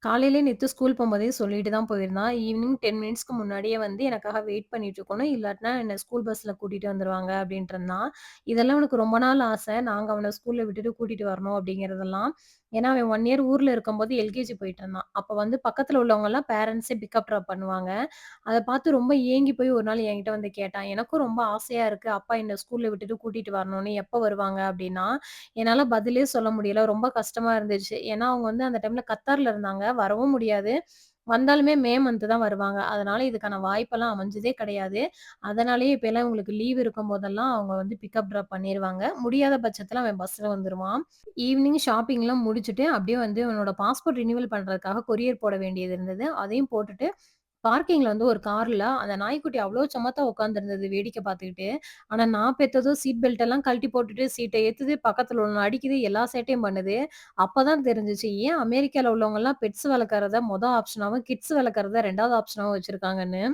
காலையிலே நேத்து ஸ்கூல் போம்போதே சொல்லிட்டு தான் போயிருந்தான். ஈவினிங் 10 மினிட்ஸ்க்கு முன்னாடியே வந்து எனக்காக வெயிட் பண்ணிட்டு இருக்கணும். இல்லாட்டினா என்ன ஸ்கூல் பஸ்ல கூட்டிட்டு வந்துருவாங்க அப்டின்ட்டு இருந்தான். இதெல்லாம் அவனுக்கு ரொம்ப நாள் ஆச. நாங்க அவன ஸ்கூல்ல விட்டுட்டு கூட்டிட்டு வரணும் அப்டிங்கிறதெல்லாம். ஏன்னா, அவன் 1 இயர் ஊர்ல இருக்கும்போது எல்கேஜி போயிட்டுருந்தான். அப்ப வந்து பக்கத்துல உள்ளவங்கலாம் பேரண்ட்ஸே பிக்கப், ட்ராப் பண்ணுவாங்க. அத பார்த்து ரொம்ப ஏங்கி போய் ஒரு நாள் என்கிட்ட வந்து கேட்டான். எனக்கும் ரொம்ப ஆசையா இருக்கு. அப்பா என்ன ஸ்கூல்ல விட்டுட்டு கூட்டிட்டு வரணும்னு. எப்ப வருவாங்க அப்டின்னா, என்னால பதிலே சொல்ல முடியல. ரொம்ப கஷ்டமா இருந்துச்சு. ஏன்னா, அவங்க வந்து அந்த டைம்ல கத்தார்ல இருந்தாங்க. வரவும் முடியாது. வந்தாலுமே மே மந்த் தான் வருவாங்க. அதனால இதுக்கான வாய்ப்பெல்லாம் அமைஞ்சதே கிடையாது. அதனாலேயே இப்பலாம் இவங்களுக்கு லீவ் இருக்கும்போதெல்லாம் அவங்க வந்து பிக்கப், ட்ராப் பண்ணிருவாங்க. முடியாத பட்சத்தில அவன் பஸ்ல வந்துருவான். ஈவினிங் ஷாப்பிங்லாம் முடிச்சுட்டு, அப்படியே வந்து அவனோட பாஸ்போர்ட் ரினிவல் பண்றதுக்காக கொரியர் போட வேண்டியது இருந்தது. அதையும் போட்டுட்டு பார்க்கிங்ல வந்து ஒரு கார்ல அந்த நாய்க்குட்டி அவ்ளோ சமத்தா உட்கார்ந்திருந்தது வேடிக்கை பார்த்துக்கிட்டு. ஆனா நான் பெத்ததும் சீட் பெல்ட் எல்லாம் கழட்டி போட்டுட்டு சீட்ட ஏத்துது, பக்கத்துல உள்ளவன அடிக்குது, எல்லா சேட்டையும் பண்ணுது. அப்பதான் தெரிஞ்சுச்சு, ஏன் அமெரிக்கால உள்ளவங்கலாம் பெட்ஸ் வளர்க்கறத மொத ஆப்ஷனாவும், கிட்ஸ் வளர்க்கறத 2வது ஆப்ஷனாவும் வச்சிருக்காங்கன்னு.